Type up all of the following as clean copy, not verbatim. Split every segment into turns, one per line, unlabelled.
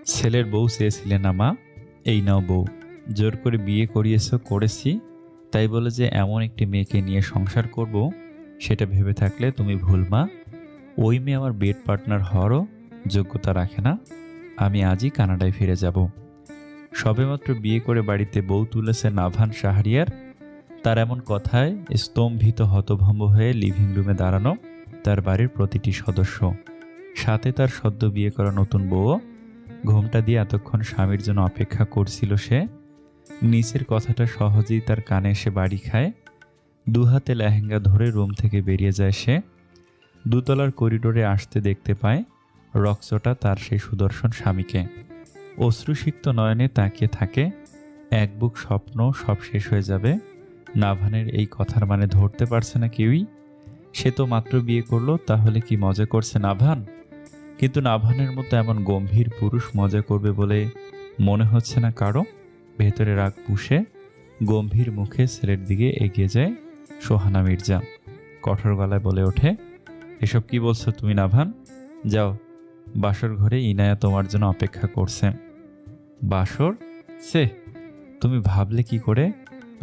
ছেলের বউ চেয়েছিলে না মা, এই নাও বউ। জোর করে বিয়ে করিয়েছো, করেছি, তাই বলে যে এমন একটি মেয়েকে নিয়ে সংসার করব, সেটা ভেবে থাকলে তুমি ভুল মা। ওই মেয়ে আমার বেড পার্টনার হওয়ারও যোগ্যতা রাখে না। আমি আজই কানাডায় ফিরে যাব। সবেমাত্র বিয়ে করে বাড়িতে বউ তুলেছে নাভান শাহরিয়ার। তার এমন কথায় স্তম্ভিত হতভম্ব হয়ে লিভিং রুমে দাঁড়ানো তার বাড়ির প্রতিটি সদস্য, সাথে তার সদ্য বিয়ে করা নতুন বউও। ঘোমটা দিয়ে এতক্ষণ স্বামীর জন্য অপেক্ষা করছিল সে। নিচের কথাটা সহজেই তার কানে এসে বাড়ি খায়। দুহাতে লেহেঙ্গা ধরে রুম থেকে বেরিয়ে যায় সে। দোতলার করিডোরে আসতে দেখতে পায় রক্সটা তার সেই সুদর্শন স্বামীকে। অশ্রুসিক্ত নয়নে তাকিয়ে থাকে। এক বুক স্বপ্ন সব শেষ হয়ে যাবে। নাভানের এই কথার মানে ধরতে পারছে না কেউই। সে তো মাত্র বিয়ে করলো, তাহলে কি মজা করছে নাভান? কিন্তু নাভানের মতো এমন গম্ভীর পুরুষ মজা করবে বলে মনে হচ্ছে না কারো। ভেতরে রাগ পুষে গম্ভীর মুখে ছেলের দিকে এগিয়ে যায় সোহানা মির্জা। কঠোর গলায় বলে ওঠে, এসব কি বলছো তুমি নাভান? যাও, বাসর ঘরে ইনায়া তোমার জন্য অপেক্ষা করছে। বাসর? সে তুমি ভাবলে কি করে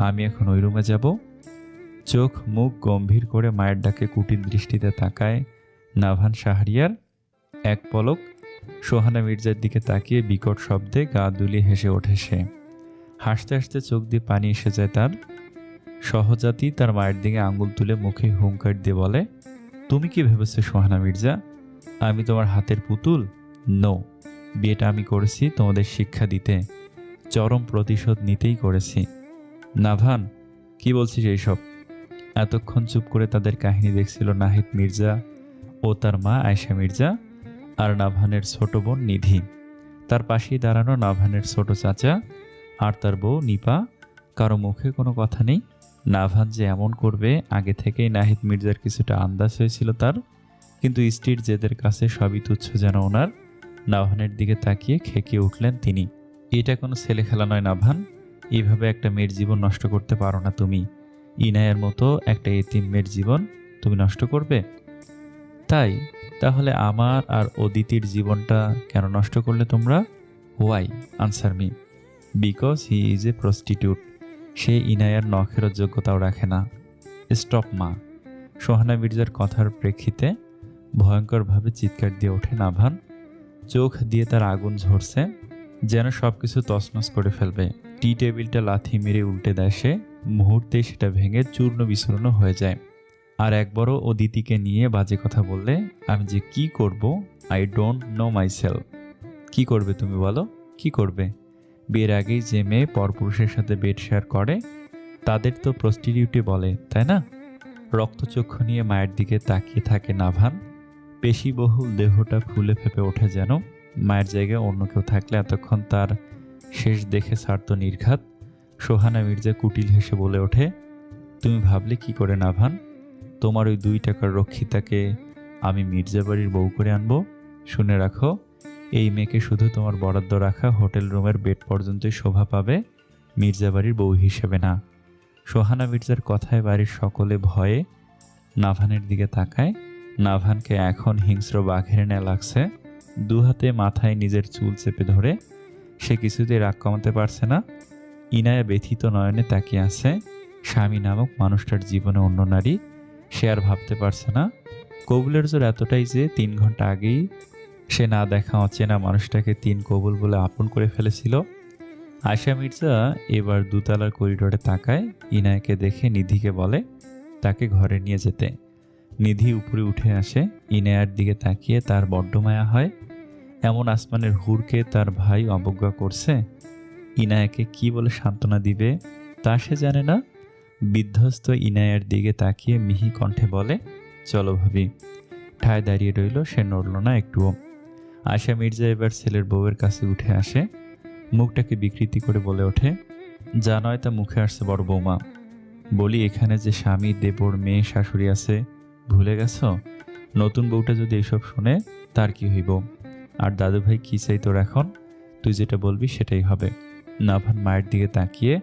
আমি এখন ওই রুমে যাব? চোখ মুখ গম্ভীর করে মায়ের ডাকে কুটিল দৃষ্টিতে তাকায় নাভান শাহরিয়ার। এক পলক সোহানা মির্জার দিকে তাকিয়ে বিকট শব্দে গা দুলিয়ে হেসে ওঠে সে। হাসতে হাসতে চোখ দিয়ে পানি এসে যায় তার। সহজাতি তার মায়ের দিকে আঙুল তুলে মুখে হুঙ্কার দিয়ে বলে, তুমি কি ভেবেছো সোহানা মির্জা আমি তোমার হাতের পুতুল? নো, বিয়েটা আমি করেছি তোমাদের শিক্ষা দিতে, চরম প্রতিশোধ নিতেই করেছি। নাভান, কি বলছিস এইসব? এতক্ষণ চুপ করে তাদের কাহিনী দেখছিল নাহিদ মির্জা ও তার মা আয়েশা মির্জা আর নাভানের ছোট বোন নিধি। তার পাশেই দাঁড়ানো নাভানের ছোট চাচা আর তার বউ নিপা। কারো মুখে কোনো কথা নেই। নাভান যে এমন করবে আগে থেকেই নাহিদ মির্জার কিছুটা আন্দাজ হয়েছিল তার। কিন্তু স্ত্রীর জেদের কাছে সবই তুচ্ছ যেন ওনার। নাভানের দিকে তাকিয়ে খেকিয়ে উঠলেন তিনি। এটা কোনো ছেলে খেলা নয় নাভান, এইভাবে একটা মেয়ের জীবন নষ্ট করতে পারো না তুমি। ইনায়ের মতো একটা এতিম মেয়ের জীবন তুমি নষ্ট করবে? তাই তাহলে আমার আর অদিতির জীবনটা কেন নষ্ট করলে তোমরা? Why? Answer me. Because he is a prostitute. সে ইনায়ার নখেরও যোগ্যতাও রাখে না। স্টপ মা। সোহানা মির্জার কথার প্রেক্ষিতে ভয়ঙ্করভাবে চিৎকার দিয়ে ওঠে নাভান। চোখ দিয়ে তার আগুন ঝরছে, যেন সব কিছু তছনছ করে ফেলবে। টি টেবিলটা লাথি মেরে উল্টে দেয় সে। মুহূর্তেই সেটা ভেঙে চূর্ণ বিচূর্ণ হয়ে যায়। আর একবারও অদিতিকে নিয়ে বাজে কথা বললে আমি যে কি করব, আই ডোন্ট নো মাইসেলফ। কি করবে তুমি বলো, কি করবে? বিয়ের আগেই যে মেয়ে পরপুরুষের সাথে বেড শেয়ার করে তাদের তো প্রস্টিটিউটে বলে, তাই না? রক্তচক্ষু নিয়ে মায়ের দিকে তাকিয়ে থাকে নাভান। পেশিবহুল দেহটা ফুলে ফেপে ওঠে যেন। মায়ের জায়গায় অন্য কেউ থাকলে এতক্ষণ তার শেষ দেখে ছাড়ত নির্ঘাত। সোহানা মির্জা কুটিল হেসে বলে ওঠে, তুমি ভাবলে কি করে নাভান তোমার ওই 2 টাকার রক্ষিতাকে আমি মির্জা বাড়ির বউ করে আনবো? শুনে রাখো, এই মেয়েকে শুধু তোমার বরাদ্দ রাখা হোটেল রুমের বেড পর্যন্তই শোভা পাবে, মির্জা বাড়ির বউ হিসেবে না। সোহানা মির্জার কথায় বাড়ির সকলে ভয়ে নাভানের দিকে তাকায়। নাভানকে এখন হিংস্র বাঘের ন্যায় লাগছে। দুহাতে মাথায় নিজের চুল চেপে ধরে সে কিছুতেই রাগ কমাতে পারছে না। ইনায়া ব্যথিত নয়নে তাকিয়ে আছে। স্বামী নামক মানুষটার জীবনে অন্য নারী সে আর ভাবতে পারছে না। কবুলের জোর এতটাই যে 3 ঘন্টা আগেই সে না দেখা অচেনা মানুষটাকে 3 কবুল বলে আপন করে ফেলেছিল। আয়েশা মির্জা এবার দোতলার করিডোরে তাকায়। ইনায়াকে দেখে নিধিকে বলে তাকে ঘরে নিয়ে যেতে। নিধি উপরে উঠে আসে। ইনায়ার দিকে তাকিয়ে তার বড্ড মায়া হয়। এমন আসমানের হুরকে তার ভাই অবজ্ঞা করছে। ইনায়াকে কি বলে সান্ত্বনা দিবে তা সে জানে না। বিধ্বস্ত ইনায়ার দিকে তাকিয়ে মিহি কণ্ঠে বলে, চলো ভাবি। ঠায় দাঁড়িয়ে রইল, সে নড়ল না একটুও। আয়েশা মির্জা এবার ছেলের বউয়ের কাছে উঠে আসে। মুখটাকে বিকৃতি করে বলে ওঠে, যা নয় তা মুখে আসছে বড় বৌমা। বলি, এখানে যে স্বামী, দেবর, মেয়ে, শাশুড়ি আছে ভুলে গেছ? নতুন বউটা যদি এইসব শুনে তার কি হইব? আর দাদু ভাই কি চাই তোর এখন? তুই যেটা বলবি সেটাই হবে। নাভান মায়ের দিকে তাকিয়ে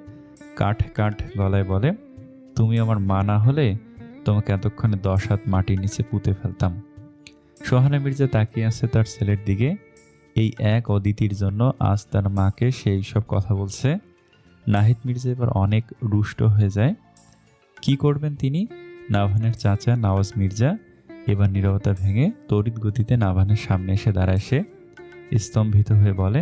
কাঠ কাঠ গলায় বলে, তুমি আমার মা না হলে তোমাকে এতক্ষণে 10 হাত মাটির নিচে পুঁতে ফেলতাম। সোহানা মির্জা তাকিয়ে আছে তার ছেলের দিকে। এই এক অদিতির জন্য আজ তার মাকে সেই সব কথা বলছে। নাহিদ মির্জা এবার অনেক রুষ্ট হয়ে যায়। কি করবেন তিনি? নাভানের চাচা নওয়াজ মির্জা এবার নীরবতা ভেঙে তড়িৎ গতিতে নাভানের সামনে এসে দাঁড়ায়। সে স্তম্ভিত হয়ে বলে,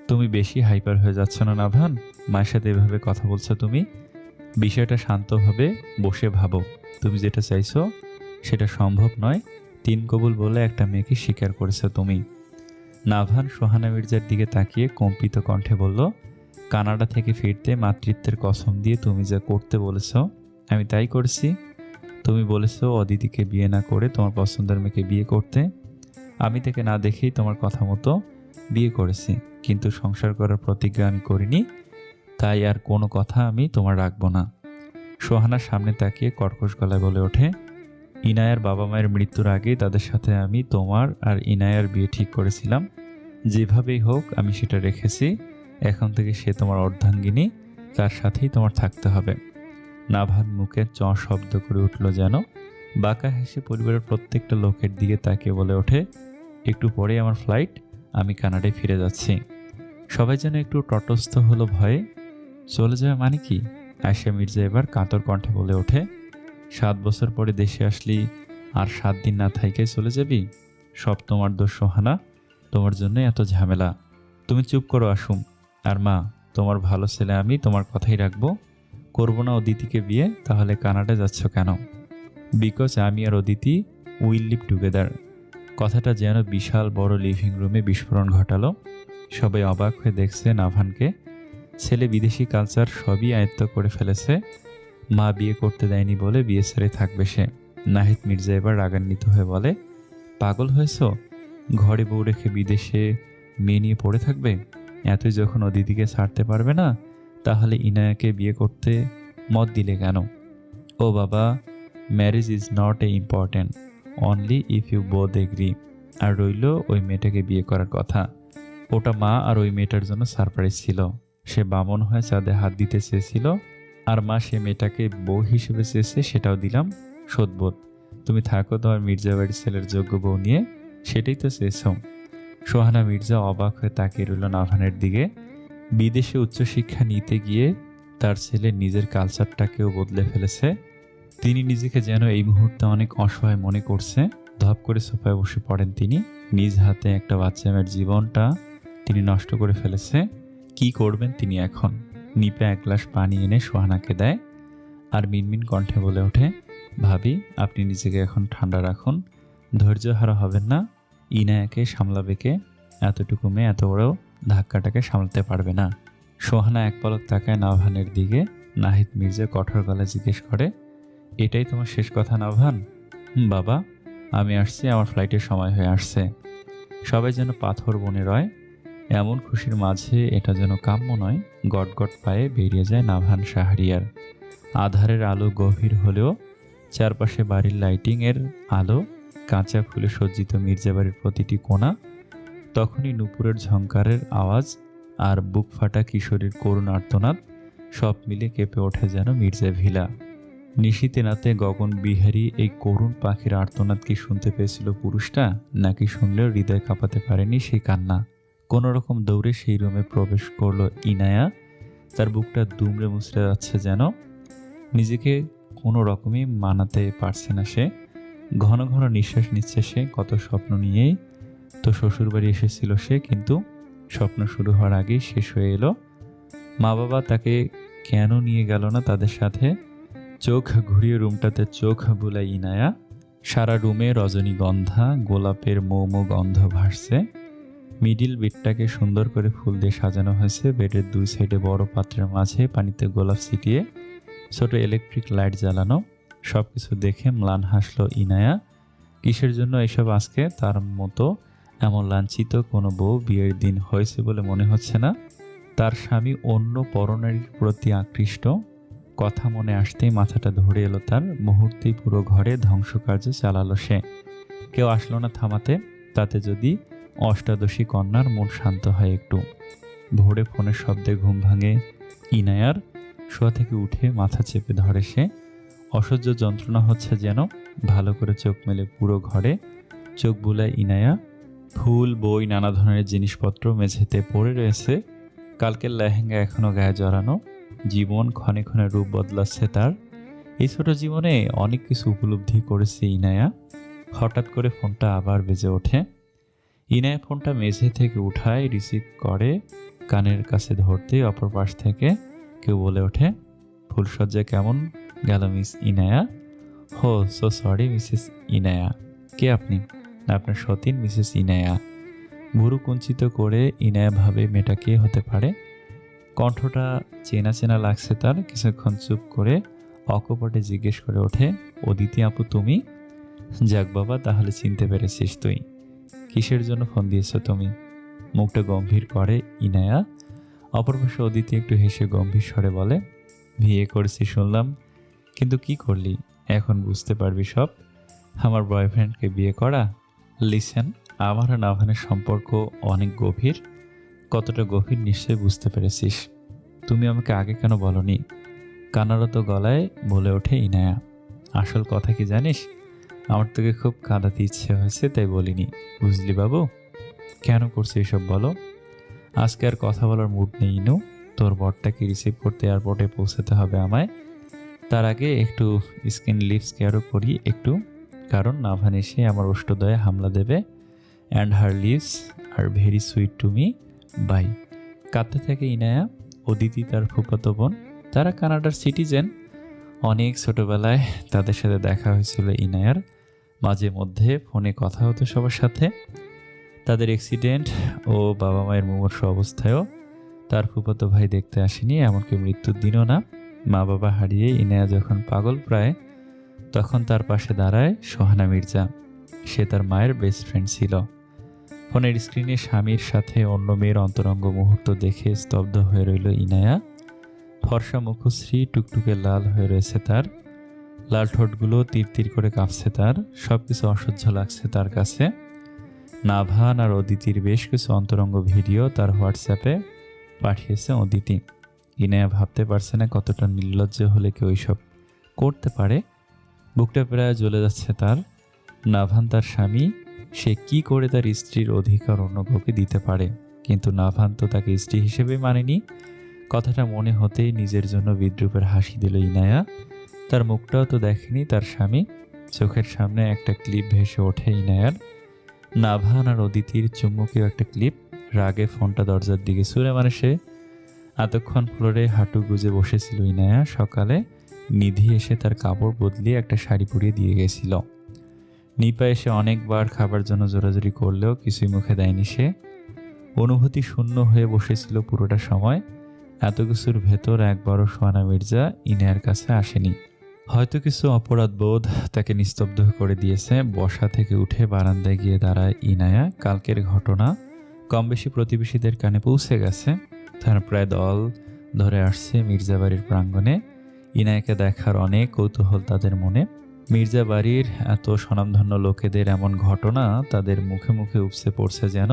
তুমি বেশি হাইপার হয়ে যাচ্ছ না নাভান? মায়ের সাথে এভাবে কথা বলছো তুমি? বিষয়টা শান্তভাবে বসে ভাবো। তুমি যেটা চাইছো সেটা সম্ভব নয়। তিন কবুল বলে একটা মেয়েকে স্বীকার করেছো তুমি। নাভান সোহানা মির্জার দিকে তাকিয়ে কম্পিত কণ্ঠে বলল, কানাডা থেকে ফিরতে মাতৃত্বের কসম দিয়ে তুমি যা করতে বলেছো আমি তাই করেছি। তুমি বলেছো অদিতিকে বিয়ে না করে তোমার পছন্দের মেয়েকে বিয়ে করতে। আমি তাকে না দেখেই তোমার কথা মতো বিয়ে করেছি, কিন্তু সংসার করার প্রতিজ্ঞা আমি করিনি, তাই আর কোনো কথা আমি তোমার রাখবো না। সোহানার সামনে তাকিয়ে কর্কশ গলায় বলে ওঠে, ইনায়ার বাবা মায়ের মৃত্যুর আগেই তাদের সাথে আমি তোমার আর ইনায়ার বিয়ে ঠিক করেছিলাম। যেভাবেই হোক আমি সেটা রেখেছি। এখন থেকে সে তোমার অর্ধাঙ্গিনী, তার সাথেই তোমার থাকতে হবে। নাভান মুখে চ শব্দ করে উঠল যেন। বাঁকা হেসে পরিবারের প্রত্যেকটা লোকের দিকে তাকিয়ে বলে ওঠে, একটু পরে আমার ফ্লাইট, আমি কানাডায় ফিরে যাচ্ছি। সবাই যেন একটু তটস্থ হলো ভয়ে। চলে যাবে মানে কি? আয়েশা মির্জা এবার কাতর কণ্ঠে বলে ওঠে, 7 বছর পরে দেশে আসলি আর 7 দিন না থাইকে চলে যাবি? সব তোমার দোষ সোহানা, তোমার জন্য এত ঝামেলা। তুমি চুপ করো আসুম। আর মা, তোমার ভালো ছেলে আমি, তোমার কথাই রাখবো। করবো না অদিতিকে বিয়ে, তাহলে কানাডা যাচ্ছ কেন? বিকজ আমি আর অদিতি উইল লিভ টুগেদার। কথাটা যেন বিশাল বড় লিভিং রুমে বিস্ফোরণ ঘটালো। সবাই অবাক হয়ে দেখছে নাভানকে। ছেলে বিদেশি কালচার সবই আয়ত্ত করে ফেলেছে। মা বিয়ে করতে দেয়নি বলে বিয়ে ছেড়ে থাকবে সে। নাহিদ মির্জা এবার রাগান্বিত হয়ে বলে, পাগল হয়েছ? ঘরে বউ রেখে বিদেশে মেয়ে নিয়ে পড়ে থাকবে? এতই যখন অদিতিকে ছাড়তে পারবে না, তাহলে ইনায়াকে বিয়ে করতে মত দিলে কেন? ও বাবা, marriage is not a important, only if you both agree. আর রইল ওই মেয়েটাকে বিয়ে করার কথা, ওটা মা আর ওই মেয়েটার জন্য সারপ্রাইজ ছিল। সে বামন হয়ে চাঁদে হাত দিতে চেয়েছিল, আর মা সে মেয়েটাকে বউ হিসেবে চেয়েছে, সেটাও দিলাম। সদবোধ। তুমি থাকো তোমার মির্জা বাড়ির ছেলের যোগ্য বউ নিয়ে, সেটাই তো চেয়েছ। সোহানা মির্জা অবাক হয়ে তাকিয়ে রইল নাভানের দিকে। বিদেশে উচ্চশিক্ষা নিতে গিয়ে তার ছেলে নিজের কালচারটাকেও বদলে ফেলেছে। তিনি নিজেকে যেন এই মুহূর্তে অনেক অসহায় মনে করছে। ধপ করে সোফায় বসে পড়েন তিনি। নিজ হাতে একটা বাচ্চা মেয়ের জীবনটা তিনি নষ্ট করে ফেলেছে। কি করবেন তিনি এখন? নিপে এক গ্লাস পানি এনে সোহানাকে দেয় আর মিনমিন কণ্ঠে বলে ওঠে, ভাবি, আপনি নিজেকে এখন ঠান্ডা রাখুন, ধৈর্য হারা হবেন না। ইনায়াকে সামলাবে কে? এতটুকু মেয়ে এত বড় ধাক্কাটাকে সামলাতে পারবে না। সোহানা এক পলক তাকায় নাভানের দিকে। নাহিদ মির্জা কঠোর গলায় জিজ্ঞেস করে, এটাই তোমার শেষ কথা নাভান? বাবা, আমি আসছি, আমার ফ্লাইটের সময় হয়ে আসছে। সবাই যেন পাথর বনে রয়। এমন খুশির মাঝে এটা যেন কাম্য নয়। গটগট পায়ে বেরিয়ে যায় নাভান শাহরিয়ার। আধারের আলো গভীর হলেও চারপাশে বাড়ির লাইটিংয়ের আলো, কাঁচা ফুলে সজ্জিত মির্জা বাড়ির প্রতিটি কোণা। তখনই নুপুরের ঝংকারের আওয়াজ আর বুক ফাটা কিশোরীর করুণ আর্তনাদ সব মিলে কেঁপে ওঠে যেন মির্জা ভিলা। নিশীতে রাতে গগন বিহারী এই করুণ পাখির আর্তনাদ কি শুনতে পেয়েছিল পুরুষটা, নাকি শুনলেও হৃদয় কাঁপাতে পারেনি সেই কান্না? কোনো রকম দৌড়ে সেই রুমে প্রবেশ করলো ইনায়া। তার বুকটা দুমড়ে মুচড়ে যাচ্ছে যেন। নিজেকে কোনো রকমই মানাতে পারছে না সে। ঘন ঘন নিঃশ্বাস নিচ্ছে সে। কত স্বপ্ন নিয়েই তো শ্বশুরবাড়ি এসেছিল সে, কিন্তু স্বপ্ন শুরু হওয়ার আগেই শেষ হয়ে এলো। মা বাবা তাকে কেন নিয়ে গেল না তাদের সাথে? চোখ ঘুরিয়ে রুমটাতে চোখ বুলাই ইনায়া। সারা রুমে রজনীগন্ধা, গোলাপের মৌম গন্ধ ভাসছে। মিডিল বেডটাকে সুন্দর করে ফুল দিয়ে সাজানো হয়েছে। বেডের দুই সাইডে বড় পাত্রের মাঝে পানিতে গোলাপ ছিটিয়ে ছোট ইলেকট্রিক লাইট জ্বালানো। সব কিছু দেখে ম্লান হাসলো ইনায়া। কিসের জন্য এসব আজকে? তার মতো এমন লাঞ্ছিত কোনো বউ বিয়ের দিন হয়েছে বলে মনে হচ্ছে না। তার স্বামী অন্য পরনারীর প্রতি আকৃষ্ট। কথা মনে আসতেই মাথাটা ধরে এলো তার। মুহূর্তেই পুরো ঘরে ধ্বংসকার্য চালালো সে। কেউ আসলো না থামাতে। তাতে যদি অষ্টাদশী কন্যার মন শান্ত হয় একটু। ভোরে ফোনের শব্দে ঘুম ভাঙে ইনায়ার। শোয়া থেকে উঠে মাথা চেপে ধরে সে। অসহ্য যন্ত্রণা হচ্ছে যেন। ভালো করে চোখ মেলে পুরো ঘরে চোখ বুলায় ইনায়া। ফুল, বই, নানা ধরনের জিনিসপত্র মেঝেতে পড়ে রয়েছে। কালকের লেহেঙ্গা এখনো গায়ে জড়ানো। জীবন ক্ষণে ক্ষণে রূপ বদলাচ্ছে তার। এই ছোট জীবনে অনেক কিছু উপলব্ধি করেছে ইনায়া। হঠাৎ করে ফোনটা আবার বেজে ওঠে। ইনায়া ফোনটা মেঝে থেকে উঠায়, রিসিভ করে, কানের কাছে ধরতে অপর পাশ থেকে কেউ বলে ওঠে, ফুলসজ্জা কেমন গেল মিস ইনায়া? হো, সো সরি মিসেস ইনায়া। কে আপনি? আপনার সতীন মিসেস ইনায়া। ভুরু কুঞ্চিত করে ইনায়া ভাবে মেয়েটা কে হতে পারে। কণ্ঠটা চেনা চেনা লাগছে তার। কিছুক্ষণ চুপ করে অকপটে জিজ্ঞেস করে ওঠে, অদিতি আপু তুমি? যাক বাবা, তাহলে চিনতে পেরেছিস তুই। কিসের জন্য ফোন দিয়েছো তুমি? মুখটা গম্ভীর করে ইনায়া। অপরপাশে অদিতি একটু হেসে গম্ভীর স্বরে বলে, বিয়ে করেছি শুনলাম, কিন্তু কি করলি? এখন বুঝতে পারবি সব। আমার বয়ফ্রেন্ডকে বিয়ে করা? লিসেন, আমার আর নাভানের সম্পর্ক অনেক গভীর। কতটা গভীর নিশ্চয়ই বুঝতে পেরেছিস। তুমি আমাকে আগে কেন বলনি? কান্নারত গলায় বলে ওঠে ইনায়া। আসল কথা কি জানিস? আমার তোকে খুব কাঁদাতে ইচ্ছে হয়েছে, তাই বলিনি। বুঝলি বাবু? কেন করছো এসব বলো? আজকে আর কথা বলার মুড নেই ইনু। তোর বরটাকে রিসিভ করতে এয়ারপোর্টে পৌঁছাতে হবে আমায়। তার আগে একটু স্কিন লিপস কেয়ারও করি একটু, কারণ নাভান এসে আমার অষ্টদয়ে হামলা দেবে। And her lips are very sweet to me. Bye. কাঁদতে থাকে ইনায়া। অদিতি তার ফুফাতো বোন। তারা কানাডার সিটিজেন। অনেক ছোটবেলায় তাদের সাথে দেখা হয়েছিল ইনায়ার। মাঝে মধ্যে ফোনে কথা হতো সবার সাথে। তাদের অ্যাক্সিডেন্ট ও বাবা মায়ের মুমূর্ষ অবস্থায়ও তার ফুফাতো ভাই দেখতে আসেনি, এমনকি মৃত্যুর দিনও না। মা বাবা হারিয়ে ইনায়া যখন পাগল প্রায়, তখন তার পাশে দাঁড়ায় সোহানা মির্জা। সে তার মায়ের বেস্ট ফ্রেন্ড ছিল। ফোনের স্ক্রিনে স্বামীর সাথে অন্য মেয়ের অন্তরঙ্গ মুহূর্ত দেখে স্তব্ধ হয়ে রইল ইনায়া। ফর্সা মুখশ্রী টুকটুকে লাল হয়ে রয়েছে তার। লাল ঠোঁটগুলো তীর তীর করে কাঁপছে তার। সবকিছু অসহ্য লাগছে তার কাছে। নাভান আর অদিতির বেশ কিছু অন্তরঙ্গ ভিডিও তার হোয়াটসঅ্যাপে পাঠিয়েছে অদিতি। ইনায়া ভাবতে পারছে না কতটা নির্লজ্জ হলে কেউ এইসব করতে পারে। বুকটা প্রায় জ্বলে যাচ্ছে তার। নাভান তার স্বামী, সে কি করে তার স্ত্রীর অধিকার অন্য কাউকে দিতে পারে? কিন্তু নাভান তো তাকে স্ত্রী হিসেবে মানেনি। কথাটা মনে হতেই নিজের জন্য বিদ্রূপের হাসি দিল ইনায়া। তার মুখটাও তো দেখেনি তার স্বামী। চোখের সামনে একটা ক্লিপ ভেসে ওঠে ইনায়ার। নাভান আর অদিতির চুম্বকীয় একটা ক্লিপ। রাগে ফোনটা দরজার দিকে ছুঁড়ে মারে সে। এতক্ষণ ফ্লোরে হাঁটু গুজে বসেছিল ইনায়া। সকালে নিধি এসে তার কাপড় বদলিয়ে একটা শাড়ি পরিয়ে দিয়ে গেছিল। নিপা এসে অনেকবার খাবার জন্য জোরাজোরি করলেও কিছুই মুখে দেয়নি সে। অনুভূতি শূন্য হয়ে বসেছিল পুরোটা সময়। এত কিছুর ভেতর একবারও সোহানা মির্জা ইনায়ার কাছে আসেনি। হয়তো কিছু অপরাধ বোধ তাকে নিস্তব্ধ করে দিয়েছে। বসা থেকে উঠে বারান্দায় গিয়ে দাঁড়ায় ইনায়া। কালকের ঘটনা কম বেশি প্রতিবেশীদের কানে পৌঁছে গেছে। তার প্রায় দল ধরে আসছে মির্জা বাড়ির প্রাঙ্গণে। ইনায়াকে দেখার অনেক কৌতূহল তাদের মনে। মির্জা বাড়ির এত স্বনামধন্য লোকেদের এমন ঘটনা তাদের মুখে মুখে উপসে পড়ছে যেন।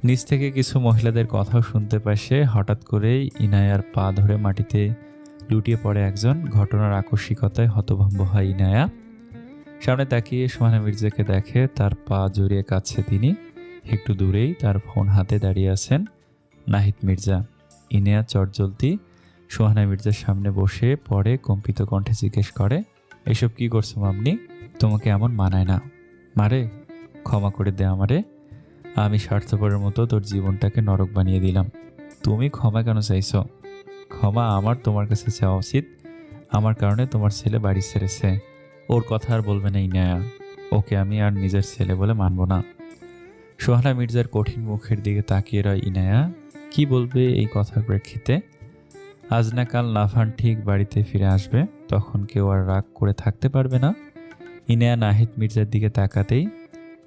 নিচ থেকে কিছু মহিলাদের কথাও শুনতে পায় সে। হঠাৎ করেই ইনায়ার পা ধরে মাটিতে লুটিয়ে পড়ে একজন। ঘটনার আকস্মিকতায় হতভম্ব হয় ইনায়া। সামনে তাকিয়ে সোহানা মির্জাকে দেখে। তার পা জড়িয়ে কাঁদছে তিনি। একটু দূরেই তার ফোন হাতে দাঁড়িয়ে আছেন নাহিদ মির্জা। ইনায়া চটজলতি সোহানা মির্জার সামনে বসে পড়ে কম্পিত কণ্ঠে জিজ্ঞেস করে, এসব কি করছো মামনি? তোমাকে এমন মানায় না। মারে, ক্ষমা করে দে আমারে। আমি স্বার্থপরের মতো তোর জীবনটাকে নরক বানিয়ে দিলাম। তুমি ক্ষমা কেন চাইছো? ক্ষমা আমার তোমার কাছে চাওয়া উচিত। আমার কারণে তোমার ছেলে বাড়ি ছেড়েছে। ওর কথা আর বলবে না ইনায়া। ওকে আমি আর নিজের ছেলে বলে মানব না। সোহানা মির্জার কঠিন মুখের দিকে তাকিয়ে রয় ইনায়া। কি বলবে এই কথার প্রেক্ষিতে? আজ না কাল নাভান ঠিক বাড়িতে ফিরে আসবে। তখন কেউ আর রাগ করে থাকতে পারবে না। ইনায়া নাহিদ মির্জার দিকে তাকাতেই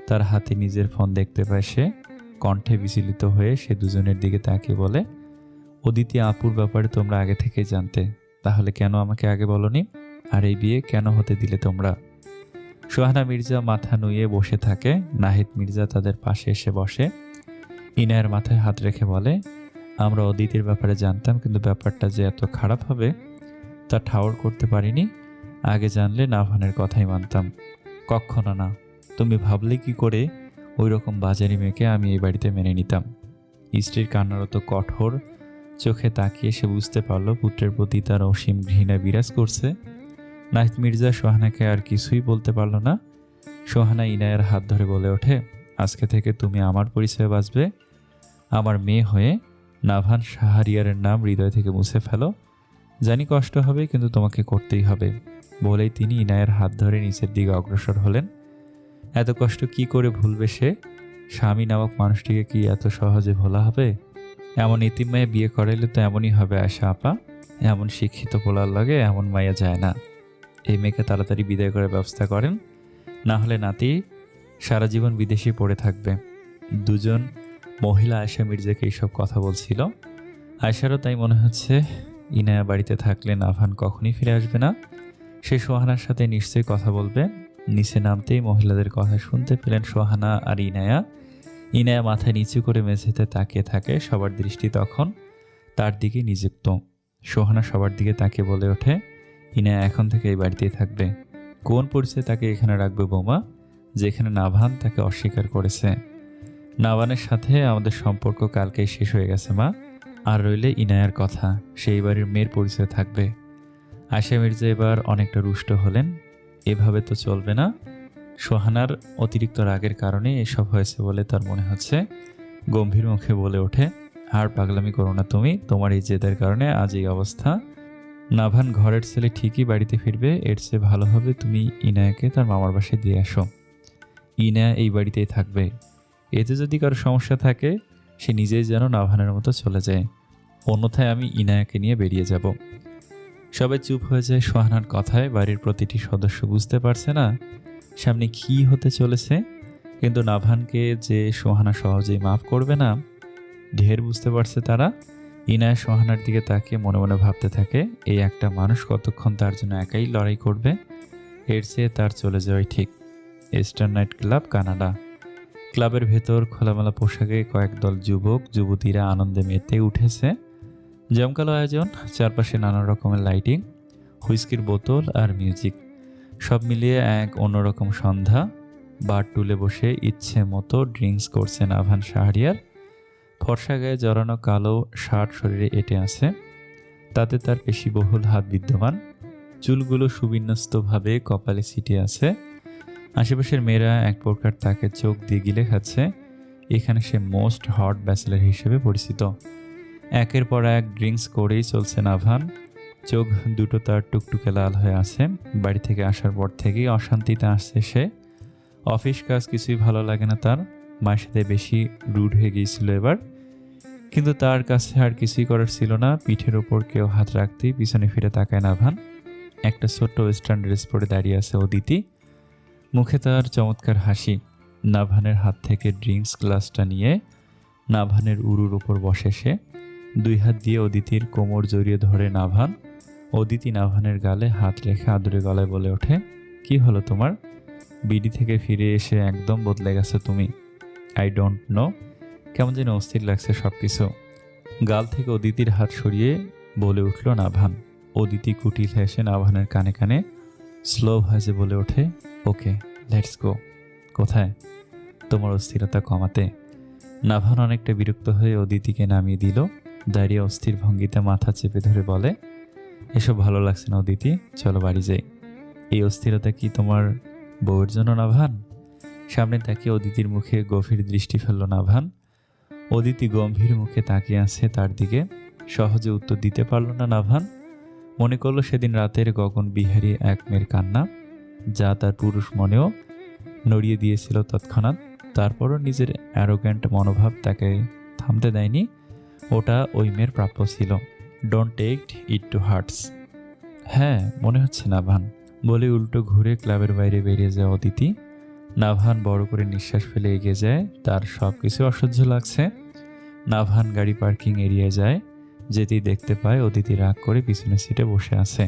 তার হাতে নিজের ফোন দেখতে পায় সে। কণ্ঠে বিচলিত হয়ে সে দুজনের দিকে তাকিয়ে বলে, অদিতি আপুর ব্যাপারে তোমরা আগে থেকেই জানতে, তাহলে কেন আমাকে আগে বলনি? আর এই বিয়ে কেন হতে দিলে তোমরা? সোহানা মির্জা মাথা নুয়ে বসে থাকে। নাহিদ মির্জা তাদের পাশে এসে বসে। ইনায়ের মাথায় হাত রেখে বলে, আমরা অদিতির ব্যাপারে জানতাম, কিন্তু ব্যাপারটা যে এত খারাপ হবে তা ঠাওর করতে পারিনি। আগে জানলে নাভানের কথাই মানতাম। কখনো না। তুমি ভাবলে কি করে ওই রকম বাজারি মেয়েকে আমি এই বাড়িতে মেনে নিতাম। স্ত্রীর কান্নারত কঠোর চোখে তাকিয়ে সে বুঝতে পারল পুত্রের প্রতি তার অসীম ঘৃণা বিরাজ করছে। নাহিদ মির্জা সোহানাকে আর কিছুই বলতে পারল না। সোহানা ইনায়ার হাত ধরে বলে ওঠে, আজকে থেকে তুমি আমার পরিচয়ে বাঁচবে। আমার মেয়ে হয়ে নাভান শাহরিয়ারের নাম হৃদয় থেকে মুছে ফেলো। জানি কষ্ট হবে, কিন্তু তোমাকে করতেই হবে। বলেই তিনি ইনায়ের হাত ধরে নিচের দিকে অগ্রসর হলেন। এত কষ্ট কি করে ভুলবে সে? স্বামী নামক মানুষটিকে কি এত সহজে ভোলা হবে? এমন এতিম মেয়ে বিয়ে করাইলে তো এমনই হবে আয়শা আপা। এমন শিক্ষিত পোলার লাগে এমন মাইয়া যায় না। এই মেয়েকে তাড়াতাড়ি বিদায় করার ব্যবস্থা করেন, না হলে নাতি সারা জীবন বিদেশে পড়ে থাকবে। দুজন মহিলা আয়শা মির্জাকে এইসব কথা বলছিল। আয়শারও তাই মনে হচ্ছে ইনায়া বাড়িতে থাকলে নাভান কখনই ফিরে আসবে না। সে সোহানার সাথে নিশ্চয়ই কথা বলবে। নিচে নামতেই মহিলাদের কথা শুনতে পেলেন সোহানা আর ইনায়া। ইনায়া মাথা নিচু করে মেঝেতে তাকিয়ে থাকে। সবার দৃষ্টি তখন তার দিকে নিযুক্ত। সোহানা সবার দিকে তাকিয়ে বলে ওঠে, ইনায়া এখন থেকে এই বাড়িতেই থাকবে। কোন পরিচয়ে তাকে এখানে রাখবে বৌমা, যেখানে নাভান তাকে অস্বীকার করেছে? নাভানের সাথে আমাদের সম্পর্ক কালকেই শেষ হয়ে গেছে মা। আর রইলে ইনায়ার কথা, সেই বাড়ির মেয়ের পরিচয় থাকবে। আয়শা মির্জা এবার অনেকটা রুষ্ট হলেন। এভাবে তো চলবে না। সোহানার অতিরিক্ত রাগের কারণে এসব হয়েছে বলে তার মনে হচ্ছে। গম্ভীর মুখে বলে ওঠে, আর পাগলামি করো না তুমি। তোমার এই জেদের কারণে আজ এই অবস্থা। নাভান ঘরের ছেলে ঠিকই বাড়িতে ফিরবে। এর চেয়ে ভালো হবে তুমি ইনায়াকে তার মামার বাসায় দিয়ে আসো। ইনায়া এই বাড়িতেই থাকবে। এতে যদি কারো সমস্যা থাকে সে নিজেই যেন নাভানের মতো চলে যায়, অন্যথায় আমি ইনায়াকে নিয়ে বেরিয়ে যাব। সবাই চুপ হয়ে যায় সোহানার কথায়। বাড়ির প্রতিটি সদস্য বুঝতে পারছে না সামনে কি হতে চলেছে, কিন্তু নাভানকে যে সোহানা সহজেই মাফ করবে না ঢের বুঝতে পারছে তারা। ইনায়া সোহানার দিকে তাকিয়ে মনে মনে ভাবতে থাকে, এই একটা মানুষ কতক্ষণ তার জন্য একাই লড়াই করবে। এর চেয়ে তার চলে যাওয়াই ঠিক। Eastern night club, Canada. ক্লাবের ভেতর খোলামেলা পোশাকে কয়েক দল যুবক যুবতীরা আনন্দে মেতে উঠেছে। জমকালো আয়োজন, চারপাশে নানা রকমের লাইটিং, হুইস্কির বোতল আর মিউজিক, সব মিলিয়ে এক অন্যরকম সন্ধ্যা। বার টুলে বসে ইচ্ছে মতো ড্রিঙ্কস করছে নাভান শাহরিয়ার। ফর্সা গায়ে জড়ানো কালো শার্ট শরীরে এঁটে আছে, তাতে তার পেশিবহুল হাত বিদ্যমান। চুলগুলো সুবিন্যস্তভাবে কপালে ছিটিয়ে আছে। আশেপাশের মেয়েরা এক প্রকার তাকে চোখ দিয়ে গিলে খাচ্ছে। এখানে সে মোস্ট হট ব্যাচেলার হিসেবে পরিচিত। একের পর এক ড্রিঙ্কস করেই চলছে নাভান। চোখ দুটো তার টুকটুকে লাল হয়ে আছে। বাড়ি থেকে আসার পর থেকেই অশান্তিতে আসছে সে। অফিস কাজ কিছুই ভালো লাগে না তার। মায়ের সাথে বেশি রুড হয়ে গিয়েছিল এবার, কিন্তু তার কাছে আর কিছুই করার ছিল না। পিঠের ওপর কেউ হাত রাখতেই পিছনে ফিরে তাকায় নাভান। একটা ছোট্ট ওয়েস্টার্ন ড্রেস পরে দাঁড়িয়ে আছে অদিতি, মুখে তার চমৎকার হাসি। নাভানের হাত থেকে ড্রিঙ্কস গ্লাসটা নিয়ে নাভানের উরুর ওপর বসে সে। দুই হাত দিয়ে অদিতির কোমর জড়িয়ে ধরে নাভান। অদিতি নাভানের গালে হাত রেখে আদুরে গলায় বলে ওঠে, কি হলো তোমার? বিডি থেকে ফিরে এসে একদম বদলে গেছো তুমি। আই ডোন্ট নো, কেমন যেন অস্থির লাগছে সব কিছু। গাল থেকে অদিতির হাত সরিয়ে বলে উঠল নাভান। অদিতি কুটিল হেসে নাভানের কানে কানে স্লো ভয়েসে বলে ওঠে, ওকে লেটস গো। কোথায়? তোমার অস্থিরতা কমাতে। নাভান অনেকটা বিরক্ত হয়ে অদিতিকে নামিয়ে দিল। দাঁড়িয়ে অস্থির ভঙ্গিতে মাথা চেপে ধরে বলে, এসব ভালো লাগছে না অদিতি, চলো বাড়ি যাই। এই অস্থিরতা কি তোমার বউয়ের জন্য নাভান? সামনে তাকিয়ে অদিতির মুখে গভীর দৃষ্টি ফেলল নাভান। অদিতি গম্ভীর মুখে তাকিয়ে আছে তার দিকে। সহজে উত্তর দিতে পারল না নাভান। মনে করলো সেদিন রাতের গগন বিহারী এক মেয়ের কান্না, যা তার পুরুষ মনেও নড়িয়ে দিয়েছিল তৎক্ষণাৎ। তারপরও নিজের অ্যারোগ্যান্ট মনোভাব তাকে থামতে দেয়নি। ওটা ওই মেয়ের প্রাপ্য ছিল। Don't take it to hearts. হ্যাঁ মনে হচ্ছে নাভান, বলে উল্টো ঘুরে ক্লাবের বাইরে বেরিয়ে যায় অদিতি। নাভান বড় করে নিঃশ্বাস ফেলে এগিয়ে যায়। তার সব কিছু অসহ্য লাগছে। নাভান গাড়ি পার্কিং এরিয়ায় যায়। যেতেই দেখতে পায় অদিতি রাগ করে পিছনের সিটে বসে আছে।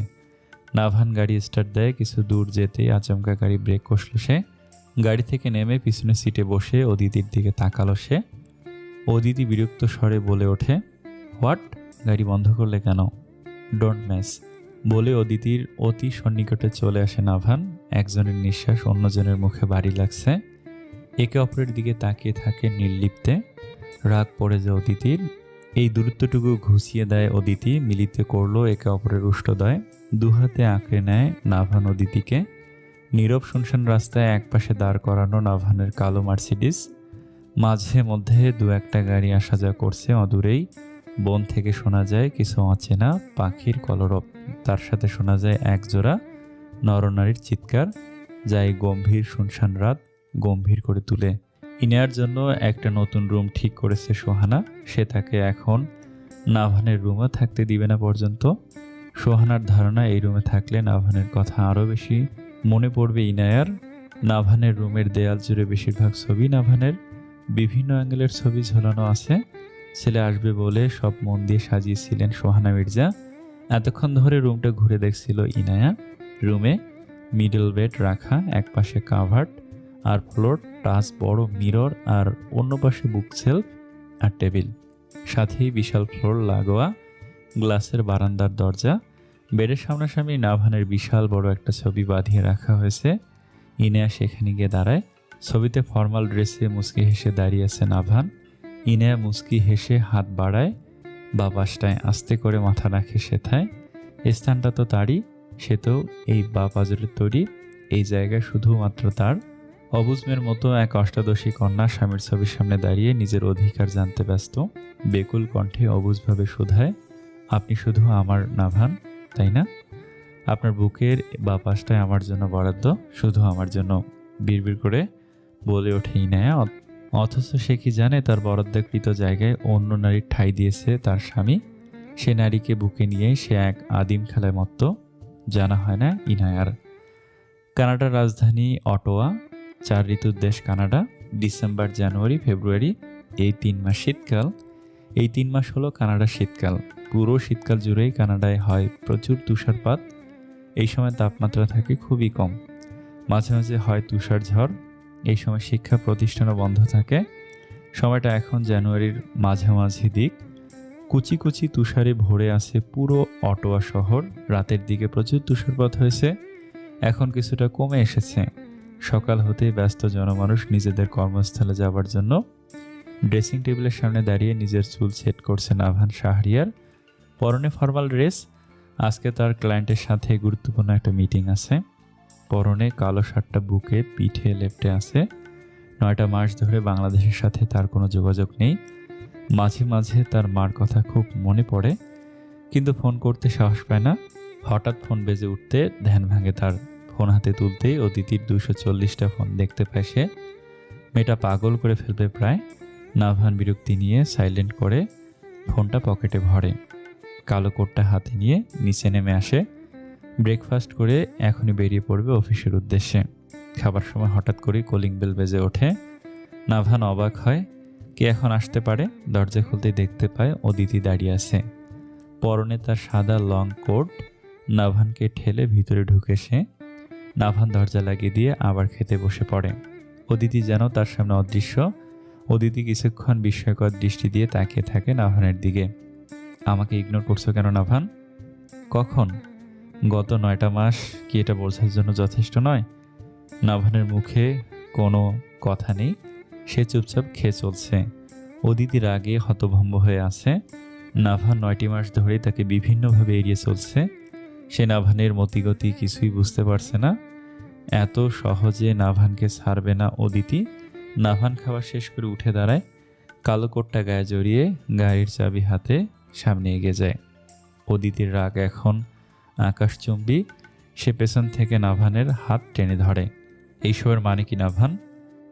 নাভান গাড়ি স্টার্ট দেয়। কিছু দূর যেতেই আচমকা গাড়ি ব্রেক কষল সে। গাড়ি থেকে নেমে পিছনের সিটে বসে অদিতির দিকে তাকালো সে। অদিতি বিরক্ত স্বরে বলে ওঠে, হোয়াট? গাড়ি বন্ধ করলে কেন? Don't mess. বলে অদিতির অতি সন্নিকটে চলে আসে নাভান। একজনের নিঃশ্বাস অন্যজনের মুখে ভারী লাগছে। একে অপরের দিকে তাকিয়ে থাকে নির্লিপ্তে। রাগ পড়ে যায় অদিতির। এই দূরত্বটুকু ঘুষিয়ে দেয় অদিতি। মিলিত করলো একে অপরের উষ্ঠদয়। দুহাতে আঁকড়ে নেয় নাভান অদিতিকে। নীরব শুনশান রাস্তায় একপাশে দাঁড় করানো নাভানের কালো মার্সিডিস। মাঝে মধ্যে দু একটা গাড়ি আসা যাওয়া করছে অদূরেই। বন থেকে শোনা যায় কিছু অচেনা পাখির কলরব। তার সাথে শোনা যায় একজোড়া নরনারীর চিৎকার, যা এই গম্ভীর শুনশান রাত গম্ভীর করে তুলে। ইনায়ার জন্য একটা নতুন রুম ঠিক করেছে সোহানা। সে তাকে এখন নাভানের রুমে থাকতে দিবে না পর্যন্ত। সোহানার ধারণা এই রুমে থাকলে নাভানের কথা আরও বেশি মনে পড়বে ইনায়ার। নাভানের রুমের দেয়াল জুড়ে বেশিরভাগ ছবি নাভানের। বিভিন্ন অ্যাঙ্গেলের ছবি ঝোলানো আছে। ছেলে আসবে বলে সব মন দিয়ে সাজিয়েছিলেন সোহানা মির্জা। এতক্ষণ ধরে রুমটা ঘুরে দেখছিল ইনায়া। রুমে মিডল বেড রাখা, একপাশে কাভার্ড আর ফ্লোর টাচ বড় মিরর, আর অন্য পাশে বুক সেলফ আর টেবিল। সাথেই বিশাল ফ্লোর লাগোয়া গ্লাসের বারান্দার দরজা। বেডের সামনাসামনি নাভানের বিশাল বড় একটা ছবি বাঁধিয়ে রাখা হয়েছে। ইনায়া সেখানে গিয়ে দাঁড়ায়। ছবিতে ফর্মাল ড্রেসে মুচকি হেসে দাঁড়িয়ে আছে নাভান। ইনায়া মুচকি হেসে হাত বাড়ায়, বা পাশটায় আস্তে করে মাথা রাখে সেথায়। স্থানটা তো তারই, সে তো এই বা পাজরের তৈরি। এই জায়গায় শুধুমাত্র তার। অবুজমের মতো এক অষ্টাদশী কন্যা স্বামীর ছবির সামনে দাঁড়িয়ে নিজের অধিকার জানতে ব্যস্ত। বেকুল কণ্ঠে অবুজভাবে শোধায়, আপনি শুধু আমার নাভান, তাই না? আপনার বুকের বা পাশটায় আমার জন্য বরাদ্দ, শুধু আমার জন্য, বিড়বিড় করে বলে ওঠে ইনায়া। অথচ সে কি জানে তার বরাদ্দকৃত জায়গায় অন্য নারীর ঠাঁই দিয়েছে তার স্বামী। সে নারীকে বুকে নিয়েই সে এক আদিম খেলায় মত্ত। জানা হয় না ইনায়ার। কানাডার রাজধানী অটোয়া। 4 ঋতুর দেশ কানাডা। ডিসেম্বর, জানুয়ারি, ফেব্রুয়ারি, এই 3 মাস শীতকাল। এই 3 মাস হলো কানাডার শীতকাল। পুরো শীতকাল জুড়েই কানাডায় হয় প্রচুর তুষারপাত। এই সময় তাপমাত্রা থাকে খুবই কম। মাঝে মাঝে হয় তুষার ঝড়। এই সময় শিক্ষা প্রতিষ্ঠানও বন্ধ থাকে। সময়টা এখন জানুয়ারির মাঝামাঝি দিক। কুচি কুচি তুষারে ভরে আছে পুরো অটোয়া শহর। রাতের দিকে প্রচুর তুষারপাত হয়েছে, এখন কিছুটা কমে এসেছে। সকাল হতেই ব্যস্ত জনমানুষ নিজেদের কর্মস্থলে যাবার জন্য। ড্রেসিং টেবিলের সামনে দাঁড়িয়ে নিজের চুল সেট করছে নাভান শাহরিয়ার। পরনে ফর্মাল ড্রেস। আজকে তার ক্লায়েন্টের সাথে গুরুত্বপূর্ণ একটা মিটিং আছে। পরনে কালো শার্টটা বুকে পিঠে লেপ্টে আছে। 9টা মাস ধরে বাংলাদেশের সাথে তার কোনো যোগাযোগ নেই। মাঝে মাঝে তার মার কথা খুব মনে পড়ে, কিন্তু ফোন করতে সাহস পায় না। হঠাৎ ফোন বেজে উঠতে ধ্যান ভাঙে তার। ফোন হাতে তুলতেই অদিতির 240টা ফোন দেখতে পায় সে। মেয়েটা পাগল করে ফেলবে প্রায়। নাভান বিরক্তি নিয়ে সাইলেন্ট করে ফোনটা পকেটে ভরে। কালো কোটটা হাতে নিয়ে নিচে নেমে আসে। ব্রেকফাস্ট করে এখনই বেরিয়ে পড়বে অফিসের উদ্দেশ্যে। খাবার সময় হঠাৎ করেই কলিং বেল বেজে ওঠে। নাভান অবাক হয়, কে এখন আসতে পারে? দরজা খুলতেই দেখতে পায় অদিতি দাঁড়িয়ে আছে। পরনে তার সাদা লং কোট। নাভানকে ঠেলে ভিতরে ঢুকে সে। নাভান দরজা লাগিয়ে দিয়ে আবার খেতে বসে পড়ে। অদিতি যেন তার সামনে অদৃশ্য। অদিতি কিছুক্ষণ বিস্ময়কর দৃষ্টি দিয়ে তাকিয়ে থাকে নাভানের দিকে। আমাকে ইগনোর করছো কেন নাভান? কখন? গত 9টা মাস কি এটা বোঝার জন্য যথেষ্ট নয়? নাভানের মুখে কোনো কথা নেই। সে চুপচাপ খেয়ে চলছে। অদিতি রাগে হতভম্ব হয়ে আছে। নাভান 9টি মাস ধরেই তাকে বিভিন্নভাবে এড়িয়ে চলছে। সে নাভানের মতিগতি কিছুই বুঝতে পারছে না। এত সহজে নাভানকে ছাড়বে না অদিতি। নাভান খাওয়া শেষ করে উঠে দাঁড়ায়। কালো কোটটা গায়ে জড়িয়ে গাড়ির চাবি হাতে সামনে এগিয়ে যায়। অদিতির রাগ এখন আকাশচুম্বী। সে পেছন থেকে নাভানের হাত টেনে ধরে। এইসবের মানে কি নাভান?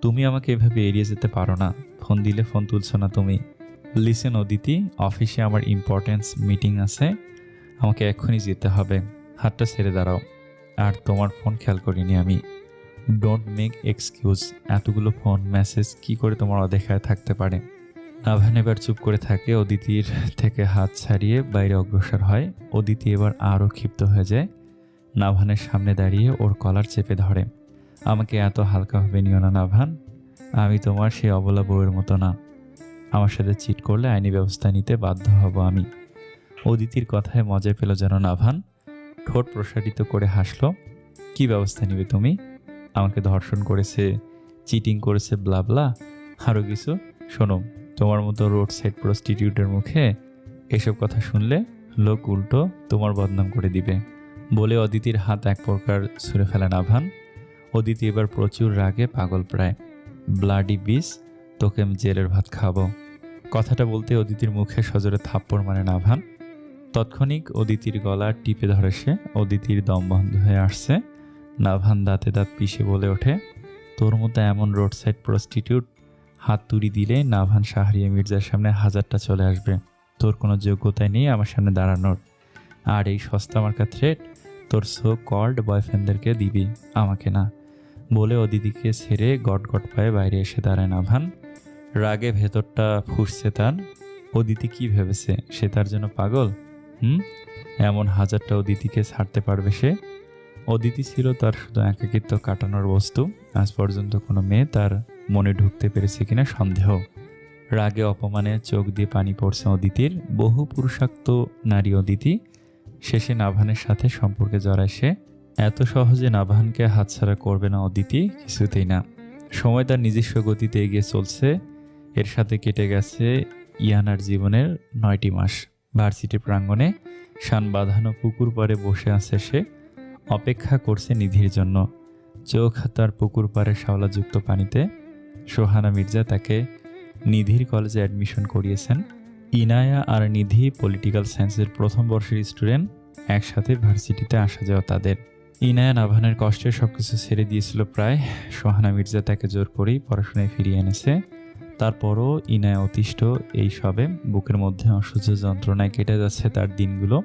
তুমি আমাকে এভাবে এড়িয়ে যেতে পারো না। ফোন দিলে ফোন তুলছো না তুমি। লিসেন অদিতি, অফিসে আমার ইম্পর্টেন্স মিটিং আছে, আমাকে এক্ষুনি যেতে হবে। হাতটা ছেড়ে দাঁড়াও। আর তোমার ফোন খেয়াল করিনি আমি। Don't make excuse. এতগুলো ফোন মেসেজ কি করে তোমার অদেখায় থাকতে পারে? নাভান এবার চুপ করে থাকে। অদিতির থেকে হাত ছাড়িয়ে বাইরে অগ্রসর হয়। অদিতি এবার আরও ক্ষিপ্ত হয়ে যায়। নাভানের সামনে দাঁড়িয়ে ওর কলার চেপে ধরে। আমাকে এত হালকাভাবে নিও না নাভান। আমি তোমার সেই অবলা বউয়ের মতো না। আমার সাথে চিট করলে আইনি ব্যবস্থা নিতে বাধ্য হব আমি। অদিতির কথায় মজা পেল যেন নাভান। ঠোঁট প্রসারিত করে হাসল। কি ব্যবস্থা নিবে তুমি? আমাকে ধর্ষণ করেছে, চিটিং করেছে, ব্লাবলা আরও কিছু। শোনো, তোমার মতো রোড সাইড প্রস্টিটিউটের মুখে এসব কথা শুনলে লোক উল্টো তোমার বদনাম করে দিবে বলে অদিতির হাত এক প্রকার ছুঁড়ে ফেলেন আভান। অদিতি এবার প্রচুর রাগে পাগল প্রায়। ব্লাডি বিষ, তোকে আমি জেলের ভাত খাবো। কথাটা বলতে অদিতির মুখে সজোরে থাপ্পড় মারেন আভান। তৎক্ষণিক অদিতির গলা টিপে ধরে সে। অদিতির দম বন্ধ হয়ে আসছে। নাভান দাঁতে দাঁত পিষে বলে ওঠে, তোর মতো এমন রোড সাইড প্রস্টিটিউট হাত তুড়ি দিলে নাভান শাহরিয়া মির্জার সামনে হাজারটা চলে আসবে। তোর কোনো যোগ্যতাই নেই আমার সামনে দাঁড়ানোর। আর এই সস্তা মার্কা থ্রেট তোর সো কল্ড বয়ফ্রেন্ডদেরকে দিবি, আমাকে না। বলে অদিতিকে ছেড়ে গট গট পায়ে বাইরে এসে দাঁড়ায় নাভান। রাগে ভেতরটা ফুসছে তার। অদিতি কি ভেবেছে সে তার জন্য পাগল? এমন হাজারটা অদিতিকে ছাড়তে পারবে সে? অদিতি ছিল তার শুধু একাকিত্ব কাটানোর বস্তু। আজ পর্যন্ত কোনো মেয়ে তার মনে ঢুকতে পেরেছে কিনা সন্দেহ। রাগে অপমানে চোখ দিয়ে পানি পড়ছে অদিতির। বহু পুরুষাক্ত নারী অদিতি। শেষে নাভানের সাথে সম্পর্কে জড়ায় সে। এত সহজে নাভানকে হাতছাড়া করবে না অদিতি, কিছুতেই না। সময় তার নিজস্ব গতিতে এগিয়ে চলছে। এর সাথে কেটে গেছে ইয়ানার জীবনের 9টি মাস। ভার্সিটি প্রাঙ্গণে শান বাঁধানো পুকুর পাড়ে বসে আছে সে। অপেক্ষা করছে নিধির জন্য। চোখ তার পুকুর পাড়ে শ্যাওলাযুক্ত পানিতে। সোহানা মির্জা তাকে নিধির কলেজে অ্যাডমিশন করিয়েছেন। ইনায়া আর নিধি পলিটিক্যাল সায়েন্সের প্রথম বর্ষের স্টুডেন্ট। একসাথে ভার্সিটিতে আসা যাওয়া তাদের। ইনায়া নাভানের কষ্টে সবকিছু ছেড়ে দিয়েছিল প্রায়। সোহানা মির্জা তাকে জোর করেই পড়াশোনায় ফিরিয়ে এনেছে। তারপরও ইনায়া অতিষ্ঠ এই সবে। বুকের মধ্যে অসহ্য যন্ত্রণায় কেটে যাচ্ছে তার দিনগুলো।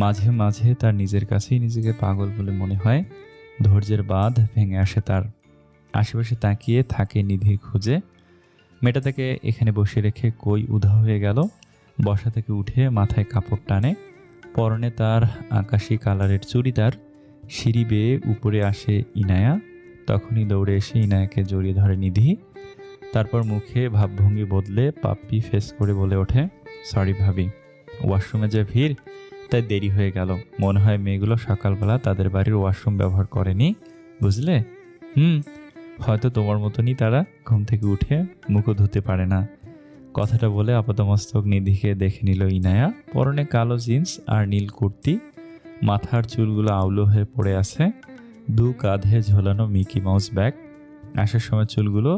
মাঝে মাঝে তার নিজের কাছেই নিজেকে পাগল বলে মনে হয়। ধৈর্যের বাঁধ ভেঙে আসে তার। আশেপাশে তাকিয়ে থাকে নিধির খুঁজে। মেয়েটা তাকে এখানে বসে রেখে কই উধাও হয়ে গেল। বসা থেকে উঠে মাথায় কাপড় টানে। পরনে তার আকাশি কালারের চুড়িদার। সিঁড়ি বেয়ে উপরে আসে ইনায়া। তখনই দৌড়ে এসে ইনায়াকে জড়িয়ে ধরে নিধি। তারপর মুখে ভাবভঙ্গি বদলে পাপ্পি ফেস করে বলে ওঠে, সরি ভাবি, ওয়াশরুমে যে ভিড় তাই দেরি হয়ে গেল। মনে হয় মেয়েগুলো সকালবেলা তাদের বাড়ির ওয়াশরুম ব্যবহার করেনি, বুঝলে? হয়তো তোমার মতনই তারা ঘুম থেকে উঠে মুখও ধুতে পারে না। কথাটা বলে আপাতমস্তক নিধিকে দেখে নিল ইনায়া। পরনে কালো জিন্স আর নীল কুর্তি। মাথার চুলগুলো আউলো হয়ে পড়ে আছে। দু কাঁধে ঝোলানো মিকি মাউস ব্যাগ। আসার সময় চুলগুলো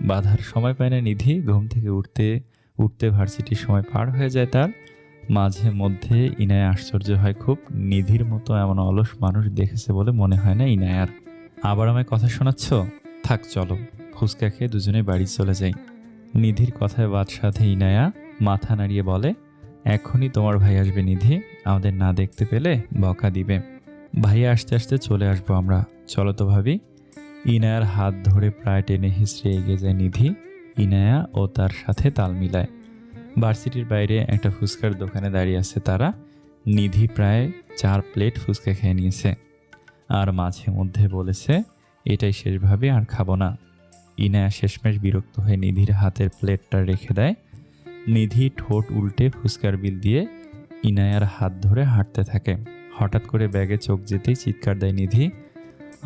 বাঁধার সময় পায় না নিধি। ঘুম থেকে উঠতে উঠতে ভার্সিটির সময় পার হয়ে যায় তার। মাঝে মধ্যে ইনায়া আশ্চর্য হয় খুব। নিধির মতো এমন অলস মানুষ দেখেছে বলে মনে হয় না ইনায়ার। আবার আমায় কথা শোনাচ্ছ? থাক, চলো, ফুচকা খেয়ে দুজনে বাড়ি চলে যাই। নিধির কথায় বাদ সাধে ইনায়া মাথা নাড়িয়ে বলে, এখনই তোমার ভাই আসবে নিধি, আমাদের না দেখতে পেলে বকা দিবে। ভাইয়া আসতে আসতে চলে আসবো আমরা, চলো তো ভাবি। ইনায়ার হাত ধরে প্রায় টেনে হিঁচড়ে এগিয়ে যায় নিধি। ইনায়া ও তার সাথে তাল মিলায়। ভার্সিটির বাইরে একটা ফুচকার দোকানে দাঁড়িয়ে আছে তারা। নিধি প্রায় 4 প্লেট ফুচকা খেয়ে নিয়েছে। আর মাঝে মধ্যে বলেছে, এটাই শেষ ভাবে, আর খাবো না। ইনায়া শেষমেশ বিরক্ত হয়ে নিধির হাতের প্লেটটা রেখে দেয়। নিধি ঠোঁট উল্টে ফুচকার বিল দিয়ে ইনায়ার হাত ধরে হাঁটতে থাকে। হঠাৎ করে ব্যাগে চোখ যেতেই চিৎকার দেয় নিধি।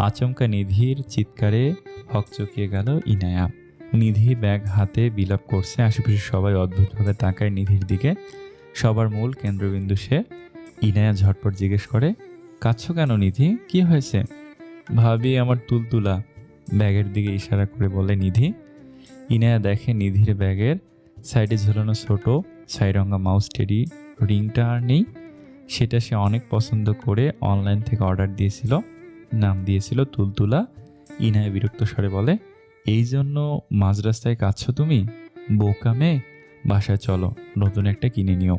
আচমকা নিধির চিৎকারে হকচকিয়ে গেল ইনায়া। নিধি ব্যাগ হাতে বিলাপ করছে। আশেপাশে সবাই অদ্ভুতভাবে তাকায় নিধির দিকে। সবার মূল কেন্দ্রবিন্দু সে। ইনায়া ঝটপট জিজ্ঞেস করে, কাঁদছো কেন নিধি, কি হয়েছে? ভাবি আমার তুলতুলা, ব্যাগের দিকে ইশারা করে বলে নিধি। ইনায়া দেখে নিধির ব্যাগের সাইডে ঝুলানো ছোট ছাইরঙা মাউস টেডি রিংটা আর নেই। সেটা সে অনেক পছন্দ করে অনলাইন থেকে অর্ডার দিয়েছিল। নাম দিয়েছিল তুলতুলা। ইনায়া বিরক্ত স্বরে বলে, এই জন্য মাঝ রাস্তায় কাঁদছো তুমি? বোকা মেয়ে, বাসায় চলো, নতুন একটা কিনে নিও।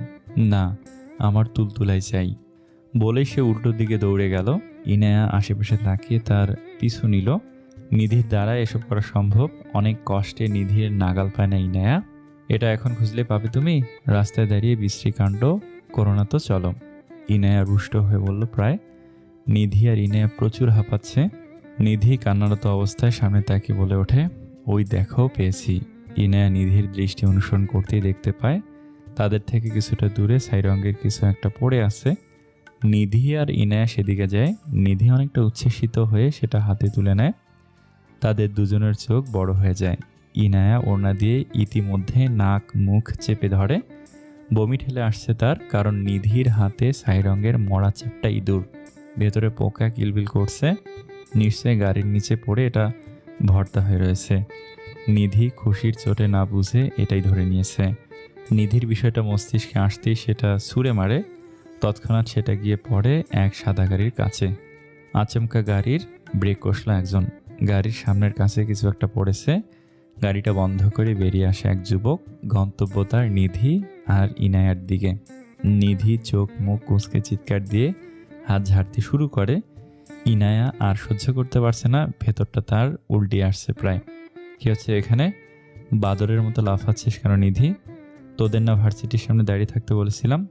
না, আমার তুলতুলাই চাই। বলেই সে উল্টো দিকে দৌড়ে গেল। ইনায়া আশেপাশে তাকিয়ে তার পিছু নিল। নিধির দ্বারা এসব করা সম্ভব। অনেক কষ্টে নিধির নাগাল পায় না ইনায়া। এটা এখন খুঁজলে পাবে তুমি? রাস্তায় দাঁড়িয়ে বিশ্রী কাণ্ড করো না তো, চলো। ইনায়া রুষ্ট হয়ে বলল প্রায়। নিধি আর ইনায়া প্রচুর হাঁপাচ্ছে। নিধি কান্নারত অবস্থায় সামনে তাকিয়ে বলে ওঠে, ওই দেখো পেয়েছি। ইনায়া নিধির দৃষ্টি অনুসরণ করতেই দেখতে পায় তাদের থেকে কিছুটা দূরে ছাই রঙের কিছু একটা পড়ে আছে। নিধি আর ইনায়া সেদিকে যায়। নিধি অনেকটা উচ্ছ্বসিত হয়ে সেটা হাতে তুলে নেয়। তাদের দুজনের চোখ বড় হয়ে যায়। ইনায়া ওড়না দিয়ে ইতিমধ্যে নাক মুখ চেপে ধরে। বমি ঠেলে আসছে তার, কারণ নিধির হাতে ছাই রঙের মরা চ্যাপ্টা ইঁদুর। ভেতরে পোকা কিলবিল করছে। নিশ্চয়ই গাড়ির নিচে পড়ে এটা ভর্তা হয়ে রয়েছে। নিধি খুশির চোটে না বুঝে এটাই ধরে নিয়েছে। নিধির বিষয়টা মস্তিষ্কে আসতেই সেটা ছুঁড়ে মারে। তৎক্ষণাৎ সেটা গিয়ে পড়ে এক সাদা গাড়ির কাছে। আচমকা গাড়ির ব্রেক কষল একজন। গাড়ির সামনের কাছে কিছু একটা পড়েছে। গাড়িটা বন্ধ করে বেরিয়ে আসে এক যুবক। গন্তব্য তার নিধি আর ইনায়ার দিকে। নিধি চোখ মুখ কুঁচকে চিৎকার দিয়ে হাত ঝাড়তে শুরু করে। ইনায়া আর সহ্য করতে পারছে না, ভেতরটা তার উল্টে আসছে প্রায়। কি হচ্ছে এখানে? বাদরের মতো লাফাচ্ছিস কেন নিধি? তোদের না ভার্সিটির সামনে দাঁড়িয়ে থাকতে বলেছিলাম?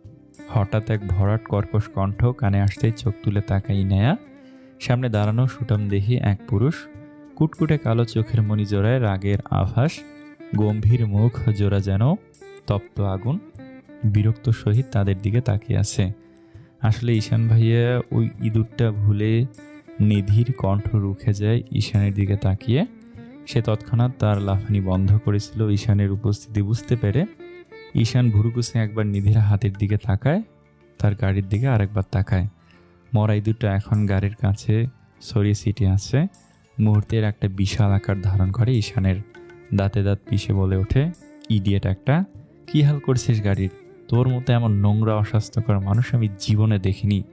হঠাৎ এক ভরাট কর্কশ কণ্ঠ কানে আসতেই চোখ তুলে তাকায় ইনায়া। সামনে দাঁড়ানো সুঠামদেহী এক পুরুষ। কুটকুটে কালো চোখের মণি জোড়ায় রাগের আভাস। গম্ভীর মুখ জোড়া যেন তপ্ত আগুন। বিরক্ত সহিত তাদের দিকে তাকিয়ে আছে। আসলে ঈশান ভাইয়া ওই ইঁদুরটা ভুলে নিধির কণ্ঠ রুখে যায় ঈশানের দিকে তাকিয়ে। সে তৎক্ষণাৎ তার লাফানি বন্ধ করেছিল ঈশানের উপস্থিতি বুঝতে পেরে। ঈশান ভুরুকুসে একবার নিধির হাতের দিকে তাকায়, তার গাড়ির দিকে আরেকবার তাকায়। মরা ইঁদুরটা এখন গাড়ির কাছে ছড়িয়ে ছিটিয়ে আছে। মুহূর্তের একটা বিশাল আকার ধারণ করে ঈশানের। দাঁতে দাঁত পিষে বলে ওঠে, ইডিয়েট একটা! কি হাল করছিস গাড়ির? তোর মতো এমন নোংরা অস্বাস্থ্যকর মানুষ আমি জীবনে দেখিনি।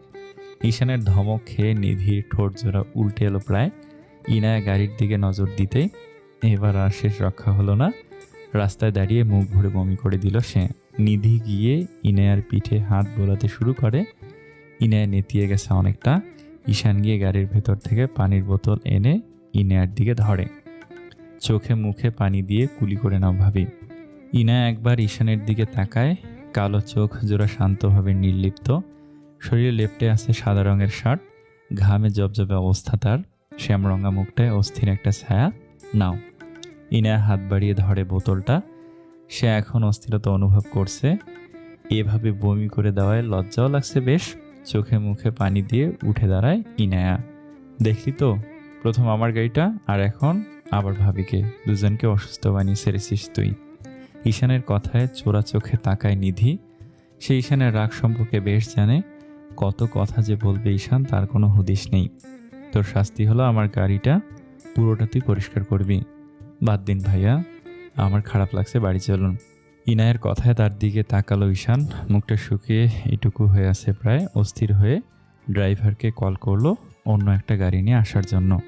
ঈশানের ধমক খেয়ে নিধির ঠোঁট জোড়া উল্টে এলো প্রায়। ইনায়া গাড়ির দিকে নজর দিতেই এবার আর শেষ রক্ষা হলো না। রাস্তায় দাঁড়িয়ে মুখ ভরে বমি করে দিল সে। নিধি গিয়ে ইনায়ার পিঠে হাত বোলাতে শুরু করে। ইনায়া নেতিয়ে গেছে অনেকটা। ঈশান গিয়ে গাড়ির ভেতর থেকে পানির বোতল এনে ইনায়ার দিকে ধরে। চোখে মুখে পানি দিয়ে কুলি করে নাও ভাবি। ইনায়া একবার ঈশানের দিকে তাকায়। কালো চোখ জোড়া শান্তভাবে নির্লিপ্ত। শরীরে লেপ্টে আছে সাদা রঙের শার্ট। ঘামে জবজবে অবস্থা তার। শ্যামরঙা মুখটায় অস্থির একটা ছায়া। নাও। ইনায়া হাত বাড়িয়ে ধরে বোতলটা। সে এখন অস্থিরতা অনুভব করছে। এভাবে বমি করে দেওয়ায় লজ্জাও লাগছে বেশ। চোখে মুখে পানি দিয়ে উঠে দাঁড়ায় ইনায়া। দেখলি তো, প্রথম আমার গাড়িটা, আর এখন আবার ভাবিকে। দুজনকে অসুস্থ বানিয়ে ছেড়েছিস তুই। ঈশানের কথায় চোরা চোখে তাকায় নিধি। সে ঈশানের রাগ সম্পর্কে বেশ জানে। কত কথা যে বলবে ঈশান তার কোনো হুদিস নেই। তোর শাস্তি হলো আমার গাড়িটা পুরোটা তুই পরিষ্কার করবি। বাদ দিন ভাইয়া, আমার খারাপ লাগছে, বাড়ি চলুন। ইনায়ের কথায় তার দিকে তাকালো ঈশান। মুখটা শুকিয়ে এইটুকু হয়ে আছে প্রায়। অস্থির হয়ে ড্রাইভারকে কল করলো অন্য একটা গাড়ি নিয়ে আসার জন্য।